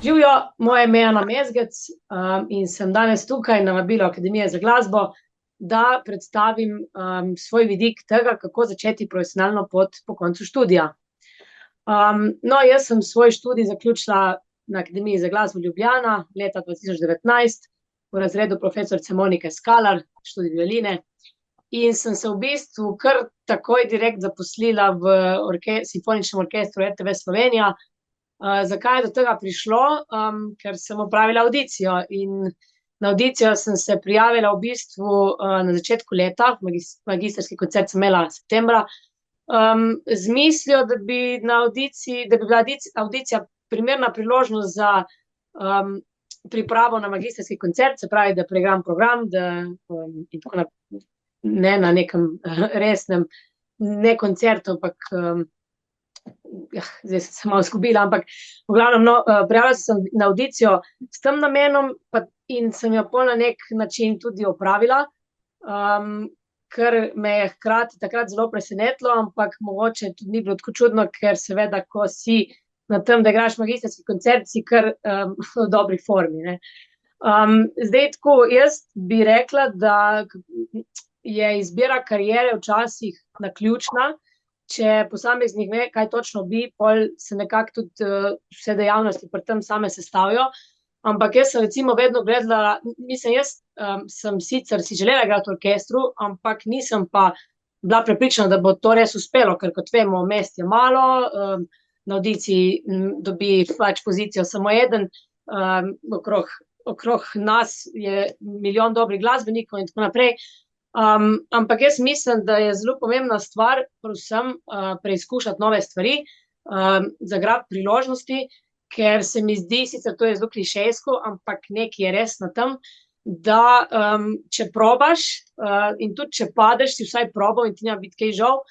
Živijo, moje ime je Ana Mezgec, in sem danes tukaj na vabilu Akademije za glasbo, da predstavim svoj vidik tega, kako začeti profesionalno pot po koncu študija. No, jaz sem svoj študij zaključila na Akademiji za glasbo Ljubljana leta 2019 v razredu profesorice Monike Skalar, študij violine, in sem se v bistvu kar takoj direkt zaposlila v Simfoničnem orkestru RTV Slovenija. Zakaj je do tega prišlo? Ker sem opravila avdicijo in na avdicijo sem se prijavila v bistvu na začetku leta, magistrski koncert sem imela septembra, z mislijo, da bi bila avdicija primerna priložnost za pripravo na magistrski koncert, se pravi, da preigram program, in tako ne na nekem resnem, ne koncertu, ampak zdaj sem se malo izgubila, ampak v glavnem, prijavila sem na avdicijo s tem namenom in sem jo pol na nek način tudi opravila, kar me je hkrati takrat zelo presenetilo, ampak mogoče tudi ni bilo tako čudno, ker seveda, ko si na tem, da igraš magistrski koncert, si kar v dobri formi, ne. Zdaj tako, jaz bi rekla, da je izbira kariere včasih naključna. Če posameznik ve, kaj točno bi, pol se nekako tudi vse dejavnosti pri tem same sestavijo. Ampak jaz sem recimo vedno gledala, jaz sem sicer si želela igrati v orkestru, ampak nisem pa bila prepričana, da bo to res uspelo, ker kot vemo, mest je malo, na avdiciji dobi pač pozicijo samo eden, okrog nas je milijon dobrih glasbenikov in tako naprej. Ampak jaz mislim, da je zelo pomembna stvar predvsem preizkušati nove stvari, zagrabiti priložnosti, ker se mi zdi, sicer to je zelo klišejsko, ampak nekaj je res na tem, da če probaš in tudi če padeš, si vsaj probal in ti nema biti kaj žal,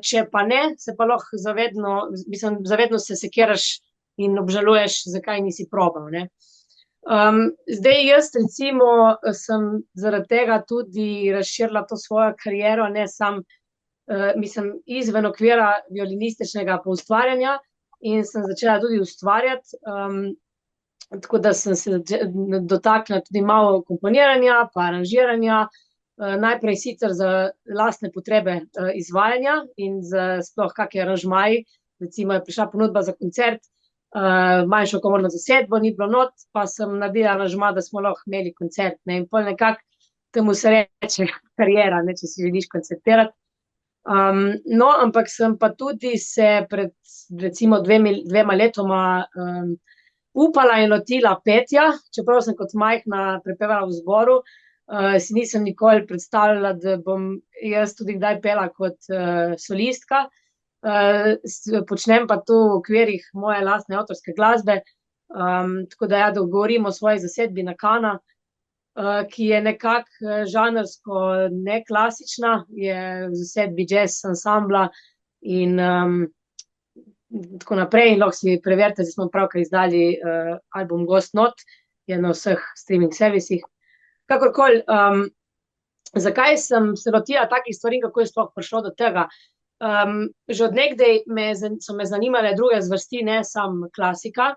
če pa ne, se pa lahko zavedno se sekiraš in obžaluješ, zakaj nisi probal, ne. Zdaj jaz recimo sem zaradi tega tudi razširila to svojo kariero, ne samo, izven okvira violinističnega poustvarjanja in sem začela tudi ustvarjati, tako da sem se dotaknila tudi malo komponiranja pa aranžiranja, najprej sicer za lastne potrebe izvajanja in za sploh kakšni aranžmaji, recimo je prišla ponudba za koncert, manjšo komorno zasedbo, ni bilo not, pa sem naredila aranžma, da smo lahko imeli koncert, ne, in pol nekako temu se reče kariera, ne, če si želiš koncertirati. No, ampak sem pa tudi se pred recimo dvema letoma upala in lotila petja, čeprav sem kot majhna prepevala v zboru, si nisem nikoli predstavljala, da bom jaz tudi kdaj pela kot solistka. Počnem pa to v okvirih moje lastne avtorske glasbe, tako da da govorim o svoji zasedbi Nakana, ki je nekako žanrsko neklasična, je v zasedbi jazz ansambla in tako naprej, in lahko si preverite, zdaj smo pravkar izdali album Ghost Not, je na vseh streaming servisih. Kakorkoli, zakaj sem se lotila takih stvari, kako je sploh prišlo do tega? Že od nekdaj so me zanimale druge zvrsti, ne samo klasika.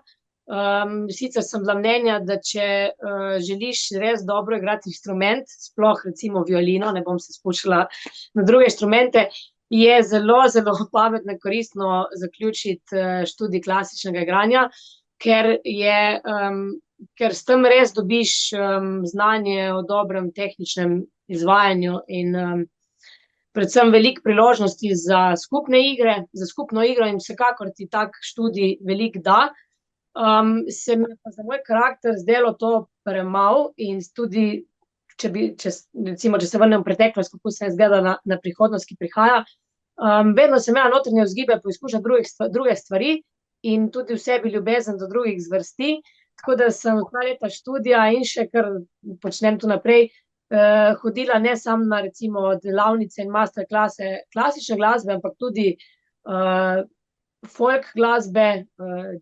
Sicer sem bila mnenja, da če želiš res dobro igrati inštrument, sploh recimo violino, ne bom se spuščala na druge inštrumente, je zelo, zelo pametno in koristno zaključiti študij klasičnega igranja, ker s tem res dobiš znanje o dobrem tehničnem izvajanju in predvsem veliko priložnosti za skupno igro in vsekakor ti tak študij veliko da. Se mi pa za moj karakter zdelo to premalo in tudi, če se vrnem v preteklost, kako se je izgledala na prihodnost, ki prihaja, vedno sem imela notranje vzgibe poizkušati druge stvari in tudi v sebi ljubezen do drugih zvrsti, tako da sem v 2 leta študija in še kar počnem tu naprej, hodila ne samo na recimo delavnice in master klase klasične glasbe, ampak tudi folk glasbe,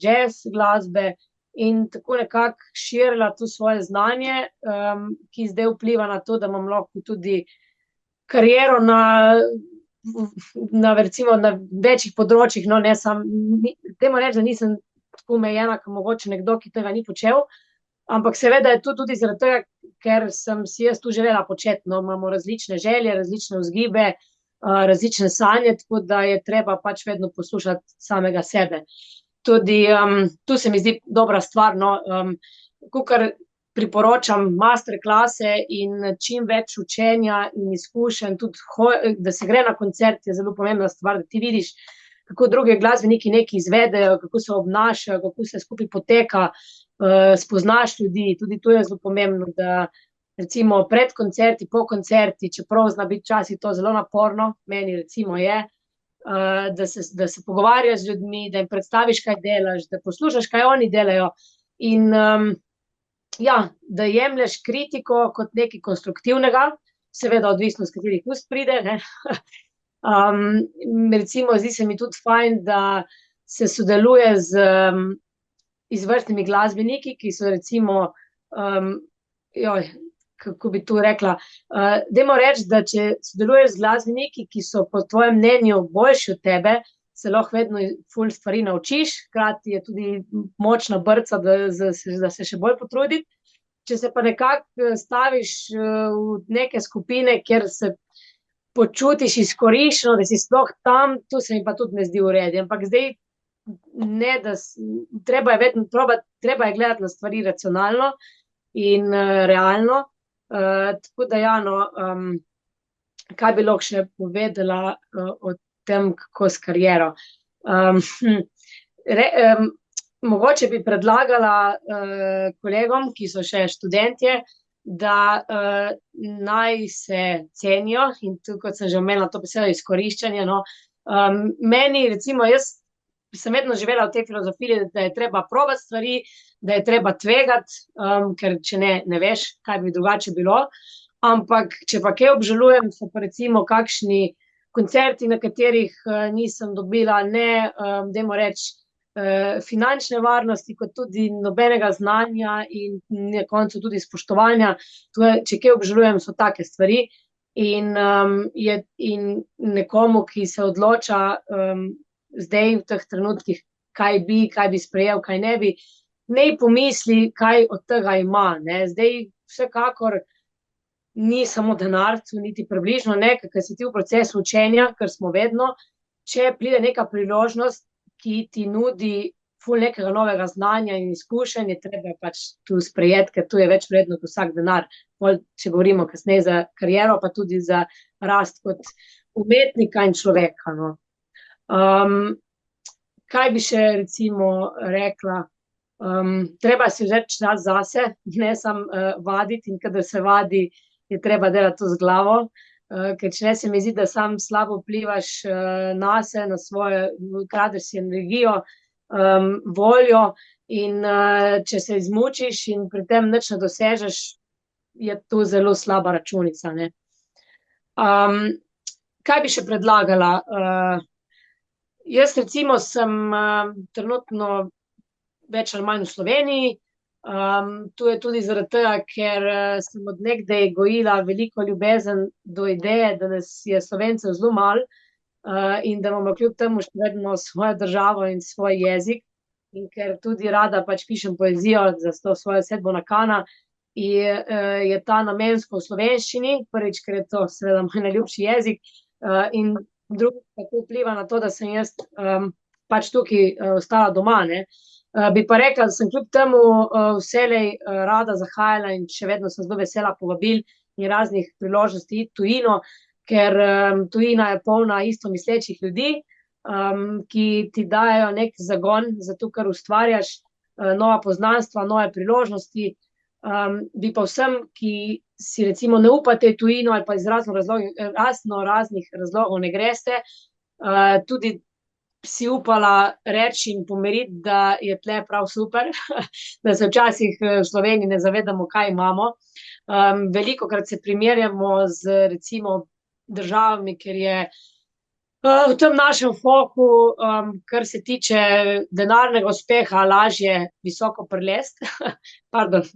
jazz glasbe in tako nekako širila to svoje znanje, ki zdaj vpliva na to, da imam lahko tudi kariero recimo na večjih področjih, no, ne samo, dajmo reči, da nisem tako omejena, kot mogoče nekdo, ki tega ni počel. Ampak seveda je to tudi zaradi tega, ker sem si jaz tu želela početi. No, imamo različne želje, različne vzgibe, različne sanje, tako da je treba pač vedno poslušati samega sebe. Tudi tu se mi zdi dobra stvar, no, kakor priporočam masterklase in čim več učenja in izkušenj, tudi da se gre na koncert, je zelo pomembna stvar, da ti vidiš, kako drugi glasbeniki nekaj izvedejo, kako se obnašajo, kako se skupaj poteka, spoznaš ljudi. Tudi to je zelo pomembno, da recimo pred koncerti, po koncerti, čeprav zna biti včasih to zelo naporno, meni recimo je, da se pogovarjaš z ljudmi, da jim predstaviš, kaj delaš, da poslušaš, kaj oni delajo in ja, da jemlješ kritiko kot nekaj konstruktivnega, seveda odvisno, z katerih ust pride, ne. Recimo, zdi se mi tudi fajn, da se sodeluje z izvrstnimi glasbeniki, ki so recimo, kako bi tu rekla, dajmo reči, da če sodeluješ z glasbeniki, ki so po tvojem mnenju boljši od tebe, se lahko vedno ful stvari naučiš, hkrati je tudi močna brca, da se še bolj potruditi. Če se pa nekako staviš v neke skupine, kjer se počutiš izkoriščeno, da si sploh tam, tu se mi pa tudi ne zdi v redu. Ampak zdaj ne, treba je vedno treba je gledati na stvari racionalno in realno. Tako da ja, no, kaj bi lahko še povedala o tem, kako s kariero. Mogoče bi predlagala kolegom, ki so še študentje, da naj se cenijo in tudi, kot sem že omenila, to besedo izkoriščanje, no. Meni recimo, jaz sem vedno živela v tej filozofiji, da je treba probati stvari, da je treba tvegati, ker če ne, ne veš, kaj bi drugače bilo. Ampak, če pa kaj obžalujem, so pa recimo kakšni koncerti, na katerih nisem dobila ne, dajmo reči, finančne varnosti, kot tudi nobenega znanja in na koncu tudi spoštovanja. Če kaj obžalujem, so take stvari. In nekomu, ki se odloča zdaj v teh trenutkih, kaj bi sprejel, kaj ne bi, naj pomisli, kaj od tega ima, ne. Zdaj vsekakor ni samo denar, niti približno ne, ker si ti v procesu učenja, ker smo vedno, če pride neka priložnost, ki ti nudi ful nekega novega znanja in izkušenj, je treba pač tu sprejeti, ker tu je več vredno kot vsak denar. Če govorimo kasneje za kariero, pa tudi za rast kot umetnika in človeka, no. Kaj bi še recimo rekla? Treba si vzeti čas zase, ne samo vaditi, in kadar se vadi, je treba delati to z glavo, ker če ne, se mi zdi, da sam slabo vplivaš nase, na svoje, kradeš si energijo, voljo in če se izmučiš in pri tem nič ne dosežeš, je to zelo slaba računica, ne. Kaj bi še predlagala? Jaz recimo sem trenutno več ali manj v Sloveniji, to je tudi zaradi tega, ker sem od nekdaj gojila veliko ljubezen do ideje, da nas je Slovencev zelo malo in da imamo kljub temu še vedno svojo državo in svoj jezik, in ker tudi rada pač pišem poezijo za to svojo sedbo na Kana, je ta namensko v slovenščini, prvič, ker je to seveda moj najljubši jezik, in drugič tako vpliva na to, da sem jaz pač tukaj ostala doma, ne. Bi pa rekla, da sem kljub temu vselej rada zahajala in še vedno sem zelo vesela povabil in raznih priložnosti iti v tujino, ker tujina je polna istomislečih ljudi, ki ti dajejo nek zagon za to, kar ustvarjaš, nova poznanstva, nove priložnosti. Bi pa vsem, ki si recimo ne upate v tujino ali pa iz raznih razlogov ne greste, tudi si upala reči in pomiriti, da je tle prav super, da se včasih v Sloveniji ne zavedamo, kaj imamo. Velikokrat se primerjamo z recimo državami, kjer je v tem našem foku, kar se tiče denarnega uspeha, lažje visoko prelesti. Pardon,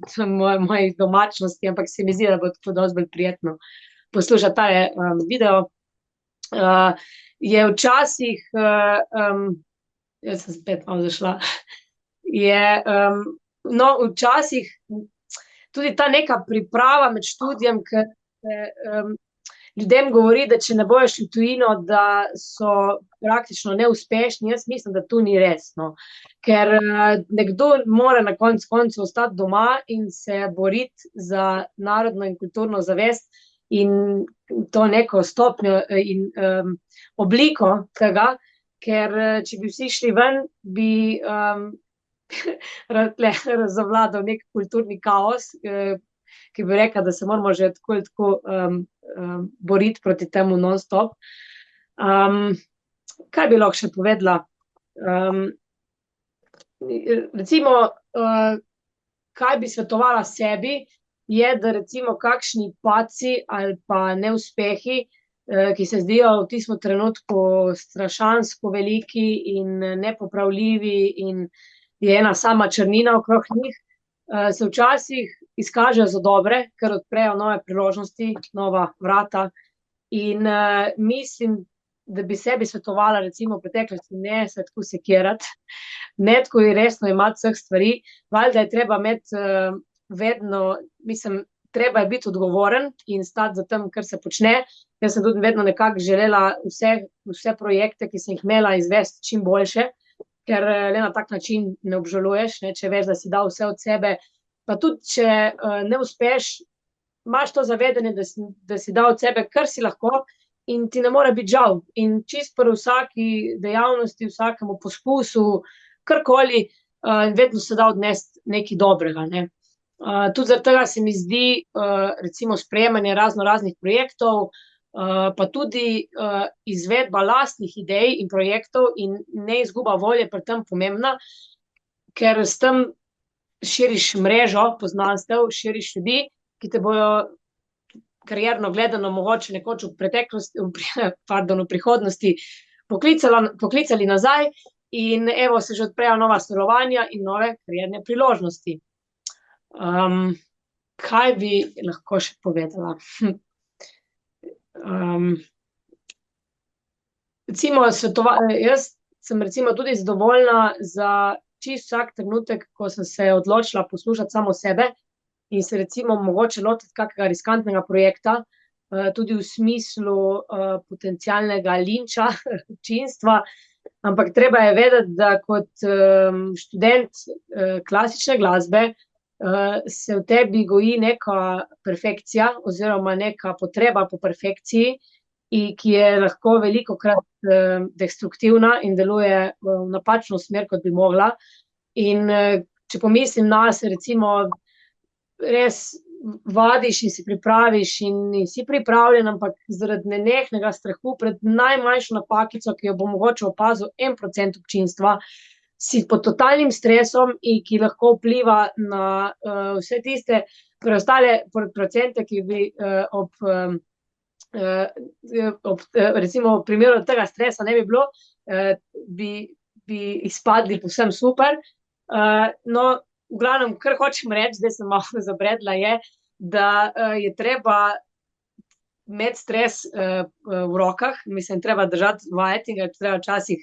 moje domačnosti, ampak se mi zdi, da bo tako dosti bolj prijetno poslušati tale video. Je včasih, jaz sem spet malo zašla, je, no, včasih tudi ta neka priprava med študijem, ker ljudem govori, da če ne bojo šli v tujino, da so praktično neuspešni. Jaz mislim, da to ni res, no. Ker nekdo mora na koncu ostati doma in se boriti za narodno in kulturno zavest in to neko stopnjo in obliko tega, ker če bi vsi šli ven, bi razvladal nek kulturni kaos, ki bi rekel, da se moramo že tako ali tako boriti proti temu non-stop. Kaj bi lahko še povedala? Recimo, kaj bi svetovala sebi, je, da recimo kakšni padci ali pa neuspehi, ki se zdijo v tistem trenutku strašansko veliki in nepopravljivi in je ena sama črnina okrog njih, se včasih izkažejo za dobre, ker odprejo nove priložnosti, nova vrata. In mislim, da bi sebi svetovala recimo v preteklosti ne se tako sekirati, ne tako resno imati vseh stvari, valjda je treba imeti vedno, mislim, treba je biti odgovoren in stati za tem, kar se počne. Jaz sem tudi vedno nekako želela vse projekte, ki sem jih imela, izvesti čim boljše, ker le na tak način ne obžaluješ, ne, če veš, da si dal vse od sebe. Pa tudi, če ne uspeš, imaš to zavedanje, da si dal od sebe, kar si lahko in ti ne more biti žal. In čisto pri vsaki dejavnosti, vsakemu poskusu, karkoli, vedno se da odnesti nekaj dobrega, ne. Tudi zaradi tega se mi zdi recimo sprejemanje raznih projektov, pa tudi izvedba lastnih idej in projektov in ne izguba volje pri tem pomembna, ker s tem širiš mrežo poznanstev, širiš ljudi, ki te bojo karierno gledano mogoče nekoč v prihodnosti poklicali nazaj in evo se že odprejo nova sodelovanja in nove karierne priložnosti. Kaj bi lahko še povedala? Recimo jaz sem recimo tudi zadovoljna za čisto vsak trenutek, ko sem se odločila poslušati samo sebe in se recimo mogoče lotiti kakega riskantnega projekta, tudi v smislu potencialnega linča občinstva, ampak treba je vedeti, da kot študent klasične glasbe se v tebi goji neka perfekcija oziroma neka potreba po perfekciji, ki je lahko velikokrat destruktivna in deluje v napačno smer, kot bi mogla. In če pomislim nase, recimo, res vadiš in si pripraviš in si pripravljen, ampak zaradi nenehnega strahu pred najmanjšo napakico, ki jo bo mogoče opazil 1% občinstva, si pod totalnim stresom in ki lahko vpliva na vse tiste preostale procente, ki bi recimo v primeru tega stresa ne bi bilo, bi izpadli povsem super. No, v glavnem, kar hočem reči, zdaj sem malo zabredla, je, da je treba imeti stres v rokah, mislim, treba držati vajeti in ga treba včasih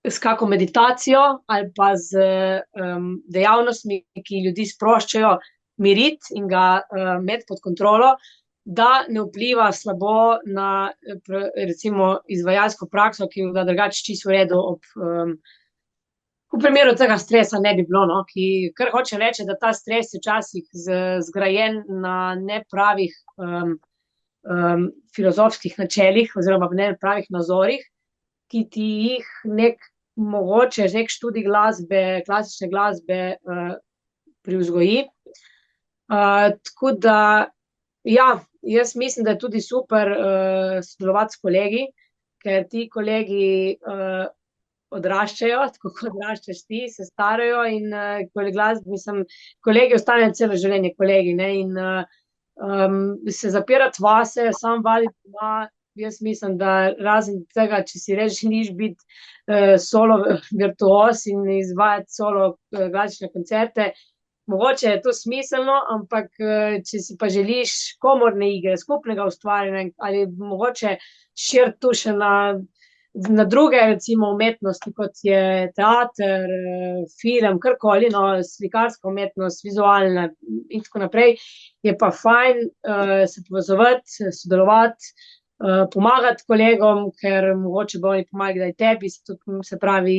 s kako meditacijo ali pa z dejavnostmi, ki ljudi sproščajo, miriti in ga imeti pod kontrolo, da ne vpliva slabo na recimo izvajalsko prakso, ki ga drugače čisto v redu v primeru tega stresa ne bi bilo, no, kar hočem reči, da ta stres je včasih zgrajen na nepravih filozofskih načelih oziroma nepravih nazorih, ki ti jih mogoče nek študij glasbe, klasične glasbe privzgoji. Tako da, ja, jaz mislim, da je tudi super sodelovati s kolegi, ker ti kolegi odraščajo, tako kot odraščaš ti, se starajo in kolegi ostanejo celo življenje kolegi, ne, in se zapirati vase, sam vaditi doma, jaz mislim, da razen tega, če si res želiš biti solo virtuoz in izvajati solo klasične koncerte, mogoče je to smiselno, ampak če si pa želiš komorne igre, skupnega ustvarjanja ali mogoče širiti tu še na na druge, recimo, umetnosti, kot je teater, film, karkoli, no, slikarska umetnost, vizualna in tako naprej, je pa fajn se povezovati, sodelovati, pomagati kolegom, ker mogoče bo oni pomagali, kdaj tebi, se pravi,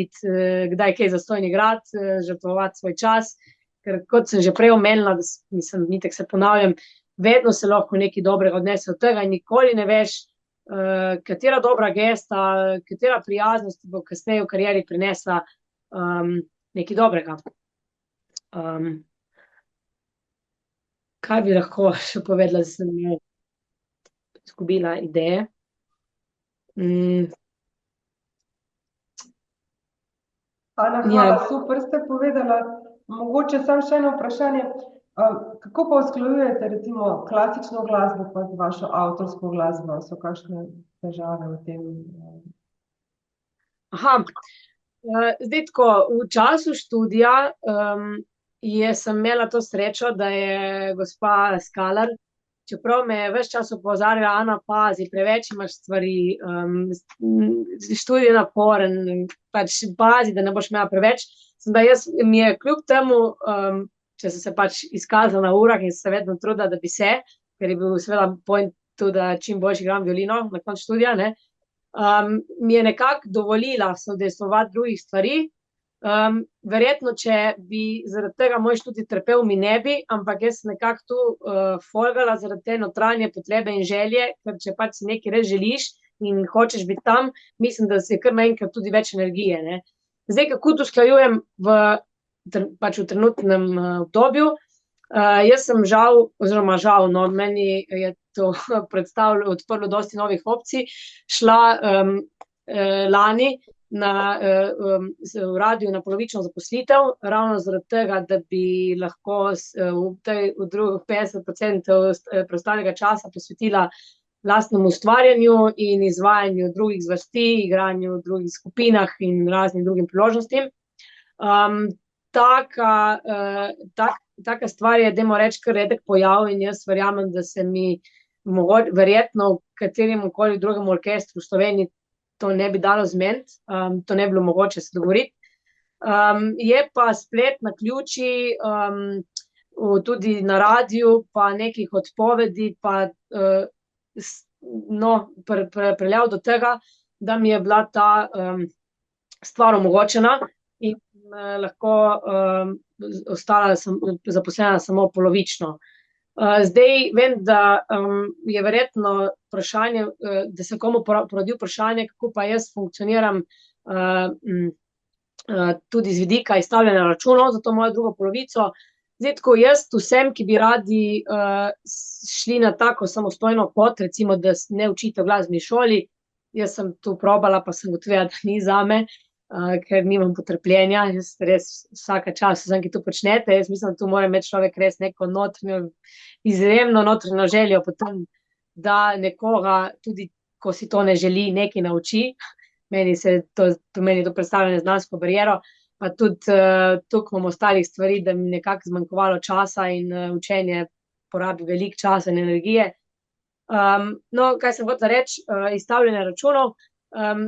kdaj kaj zastojni igrati, žrtvovati svoj čas, ker kot sem že prej omenila, mislim, nitek se ponavljam, vedno se lahko nekaj dobrega odnese od tega in nikoli ne veš, katera dobra gesta, katera prijaznost bo kasneje v karieri prinesla nekaj dobrega. Kaj bi lahko še povedala, da sem izgubila ideje? Ana, hvala, super ste povedala. Mogoče samo še eno vprašanje. Kako pa usklajujete recimo klasično glasbo pa z vašo avtorsko glasbo? So kakšne težave v tem? Zdaj tako, v času študija sem imela to srečo, da je gospa Skalar, čeprav me je ves čas opozarjala, Ana, pazi, preveč imaš stvari, študij je naporen, pač pazi, da ne boš imela preveč. Mi je kljub temu, če sem se pač izkazala na urah in se vedno trudila, da bi se, ker je bil seveda point tudi, da čim boljši igram violino na koncu študija, ne, mi je nekako dovolila soudejstvovati drugih stvari. Verjetno, če bi zaradi tega moj študij trpel, mi ne bi, ampak jaz nekako tu folgala zaradi te notranje potrebe in želje, ker če pač si nekaj res želiš in hočeš biti tam, mislim, da si je kar naenkrat tudi več energije, ne. Zdaj, kako to usklajujem pač v trenutnem obdobju, jaz sem žal, no, meni je to odprlo dosti novih opcij, šla lani v radiu na polovično zaposlitev, ravno zaradi tega, da bi lahko v drugih 50% preostalega časa posvetila lastnemu ustvarjanju in izvajanju drugih zvrsti, igranju v drugih skupinah in raznim drugim priložnostim. Taka stvar je, dajmo reči, kar redek pojav in jaz verjamem, da se mi verjetno v kateremkoli drugem orkestru v Sloveniji to ne bi dalo zmeniti, to ne bi bilo mogoče se dogovoriti. Je pa splet naključij, tudi na radiju, pa nekih odpovedi, pa pripeljal do tega, da mi je bila ta stvar omogočena in lahko ostala zaposlena samo polovično. Zdaj vem, da je verjetno vprašanje, da se komu porodi vprašanje, kako pa jaz funkcioniram tudi z vidika izstavljanja računov za to mojo drugo polovico. Zdaj, tako jaz vsem, ki bi radi šli na tako samostojno pot, recimo, da ne učite v glasbeni šoli, jaz sem tu probala, pa sem ugotovila, da ni zame, ker nimam potrpljenja, jaz res vsaka čas vsem, ki to počnete, jaz mislim, da tu mora imeti človek res neko notranjo, izjemno notranjo željo potem, da nekoga, tudi ko si to ne želi, nekaj nauči. Meni to predstavlja neznansko bariero, pa tudi tukaj imam ostalih stvari, da mi nekako zmanjkovalo časa in učenje porabi veliko časa in energije. No, kaj sem hotela reči, izstavljanje računov,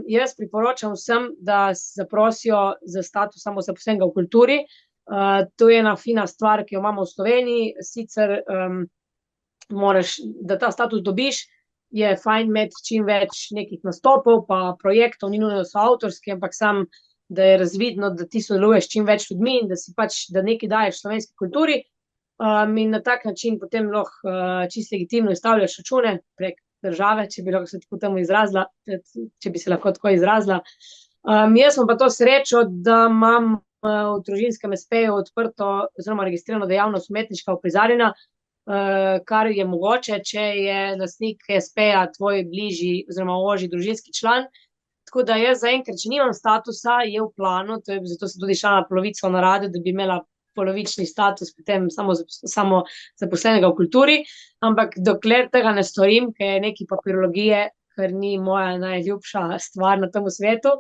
jaz priporočam vsem, da se zaprosijo za status samozaposlenega v kulturi. To je ena fina stvar, ki jo imamo v Sloveniji, sicer da ta status dobiš, je fajn imeti čim več nekih nastopov, pa projektov, ni nujno so avtorski, ampak sam, da je razvidno, da ti sodeluješ čim več ljudmi in da si pač, da nekaj daješ slovenski kulturi, in na tak način potem lahko čisto legitimno izstavljaš račune prek države, če bi lahko se tako temu izrazila, če bi se lahko tako izrazila. Jaz sem pa to srečo, da imam v družinskem espeju odprto oziroma registrirano dejavnost umetniškega uprizarjanja, kar je mogoče, če je lastnik espeja tvoj bližji oziroma ožji družinski član. Tako da jaz zaenkrat, če nimam statusa, je v planu, zato sem tudi šla na polovico na radio, da bi imela polovični status, potem samo zaposlenega v kulturi, ampak dokler tega ne storim, ker je nekaj papirologije, ker ni moja najljubša stvar na tem svetu,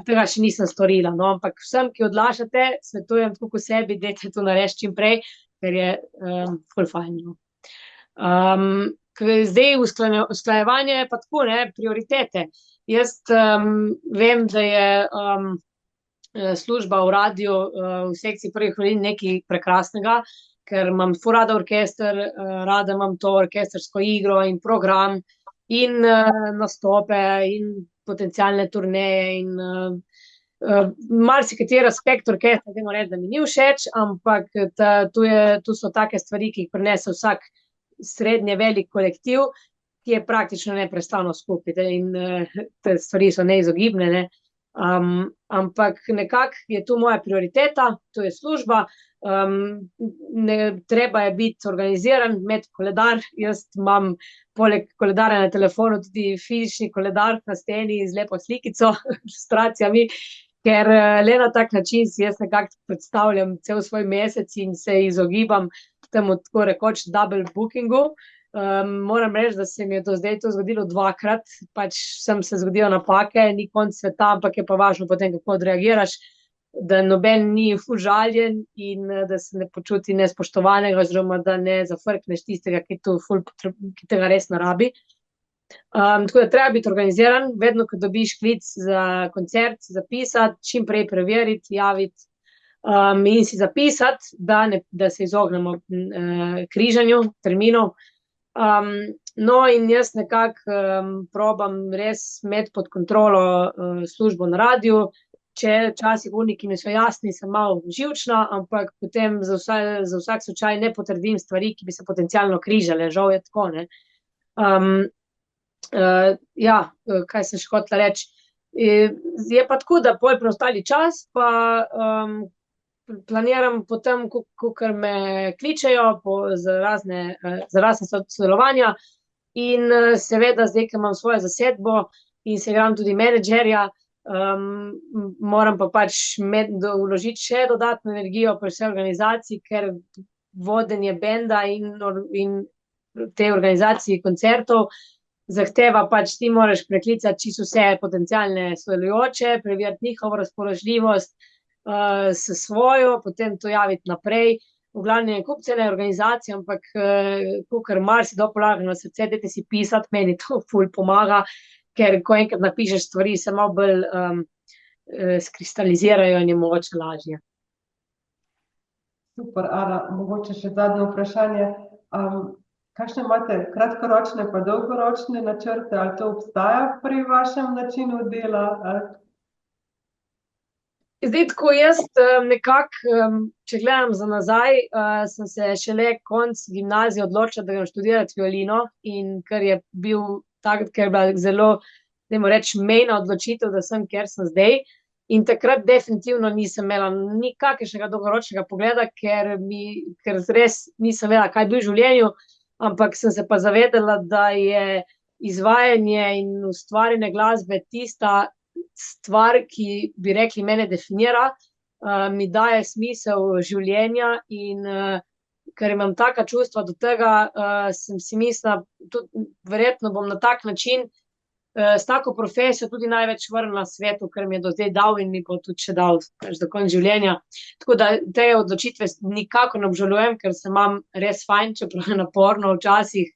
tega še nisem storila, no, ampak vsem, ki odlašate, svetujem tako kot sebi, dajte to narediti čim prej, ker je ful fajn. Zdaj usklajevanje pa tako, ne, prioritete. Jaz vem, da je služba v radiju v sekciji prvih violin nekaj prekrasnega, ker imam ful rada orkester, rada imam to orkestrsko igro in program in nastope in potencialne turneje in marsikateri aspekt orkestra, temu reči, da mi ni všeč, ampak tu so take stvari, ki jih prinese vsak srednje velik kolektiv, ki je praktično neprestano skupaj in te stvari so neizogibne, ne. Ampak nekako je tu moja prioriteta, to je služba, treba je biti organiziran, imeti koledar, jaz imam poleg koledarja na telefonu tudi fizični koledar na steni z lepo slikico, ilustracijami, ker le na tak način si jaz nekako predstavljam cel svoj mesec in se izogibam temu tako rekoč double bookingu. Moram reči, da se mi je do zdaj to zgodilo dvakrat, pač sem se zgodila napake, ni konc sveta, ampak je pa važno potem, kako odreagiraš, da noben ni ful žaljen in da se ne počuti nespoštovanega oziroma da ne zafrkneš tistega, ki tega res ne rabi. Tako da treba biti organiziran, vedno, ko dobiš klic za koncert, zapisati, čim prej preveriti, javiti in si zapisati, da se izognemo križanju terminov. No, in jaz nekako probam res imeti pod kontrolo službo na radiju, če včasih urniki mi so jasni, sem malo živčna, ampak potem za vsak slučaj ne potrdim stvari, ki bi se potencialno križale, žal je tako, ne. Ja, kaj sem še hotela reči, je pa tako, da pol preostali čas pa planiram potem, kakor me kličejo za razne sodelovanja in seveda zdaj, ko imam svojo zasedbo in se igram tudi menedžerja, moram pa pač vložiti še dodatno energijo pri vsej organizaciji, ker vodenje benda in te organizacije koncertov zahteva pač, ti moraš preklicati čisto vse potencialne sodelujoče, preveriti njihovo razpoložljivost s svojo, potem to javiti naprej. V glavnem je kup cele organizacije, ampak kakor marsikdo polaga na srce, dajte si pisati, meni to ful pomaga, ker ko enkrat napišeš stvari, se malo bolj skristalizirajo in je mogoče lažje. Super, Ana, mogoče še zadnje vprašanje. Kakšne imate kratkoročne pa dolgoročne načrte, ali to obstaja pri vašem načinu dela? Zdaj, tako jaz nekako, če gledam za nazaj, sem se šele konec gimnazije odločila, da grem študirati violino in ker je bil takrat, ker je bila zelo, dajmo reči, mejna odločitev, da sem, kjer sem zdaj. In takrat definitivno nisem imela nikakršnega dolgoročnega pogleda, ker res nisem vedela, kaj bi v življenju, ampak sem se pa zavedala, da je izvajanje in ustvarjanje glasbe tista stvar, ki bi rekli mene definira, mi daje smisel življenja in ker imam taka čustva do tega, sem si mislila, tudi verjetno bom na tak način s tako profesijo tudi največ vrnila svetu, ker mi je do zdaj dal in mi bo tudi še dal do konca življenja. Tako da te odločitve nikakor ne obžalujem, ker se imam res fajn, čeprav je naporno včasih,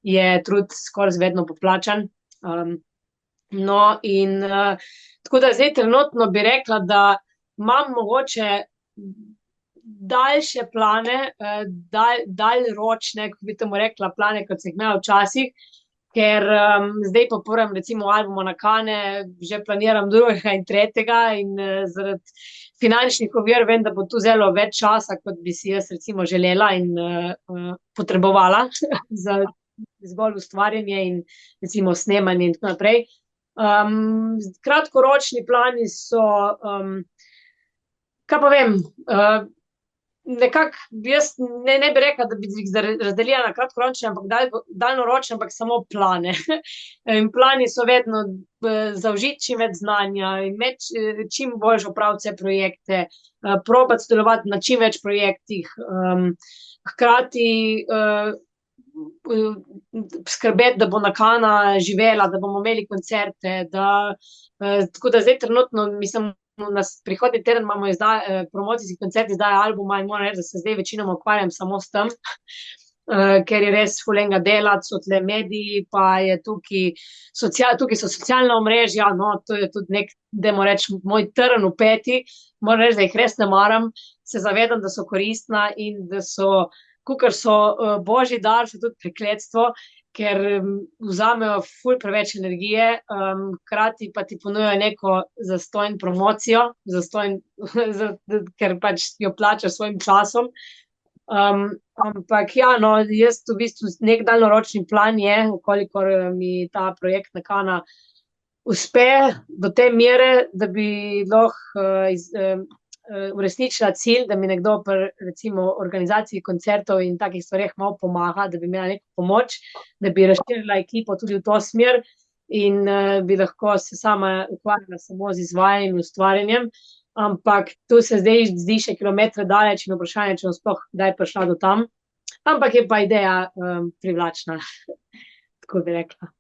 je trud skoraj vedno poplačan. No, in tako da zdaj trenutno bi rekla, da imam mogoče daljše plane, daljročne, kako bi temu rekla, plane, kot sem jih imela včasih, ker zdaj po prvem recimo albumu Nakane že planiram drugega in tretjega in zaradi finančnih ovir vem, da bo tu vzelo več časa, kot bi si jaz recimo želela in potrebovala za zgolj ustvarjanje in recimo snemanje in tako naprej. Kratkoročni plani so, kaj pa vem, nekako jaz ne bi rekla, da bi jih razdelila na kratkoročne, ampak daljnoročne, ampak samo plane. In plani so vedno zaužiti čim več znanja, imeti čim boljše opraviti vse projekte, probati sodelovati na čim več projektih, hkrati skrbeti, da bo Nakana živela, da bomo imeli koncerte, tako da zdaj trenutno, mislim, prihodnji teden imamo promocijski koncert izdaje albuma in moram reči, da se zdaj večinoma ukvarjam samo s tem. ker je res fulenga dela, so tle mediji, pa je tukaj so socialna omrežja, no, to je tudi nek, dajmo reči, moj trn v peti, moram reči, da jih res ne maram, se zavedam, da so koristna in da so, kakor so božji dar, so tudi prekletstvo, ker vzamejo ful preveč energije, hkrati pa ti ponujajo neko zastonj promocijo, ker pač jo plačaš s svojim časom. Ampak ja, no, jaz v bistvu nek daljnoročni plan je, kolikor mi ta projekt Nakana uspe do te mere, da bi lahko uresničila cilj, da mi nekdo pri recimo organizaciji koncertov in takih stvareh malo pomaga, da bi imela neko pomoč, da bi razširila ekipo tudi v to smer in bi lahko se sama ukvarjala samo z izvajanjem in ustvarjanjem, ampak tu se zdaj zdi še kilometre daleč in vprašanje, če bom sploh kdaj prišla do tam, ampak je pa ideja privlačna, tako bi rekla.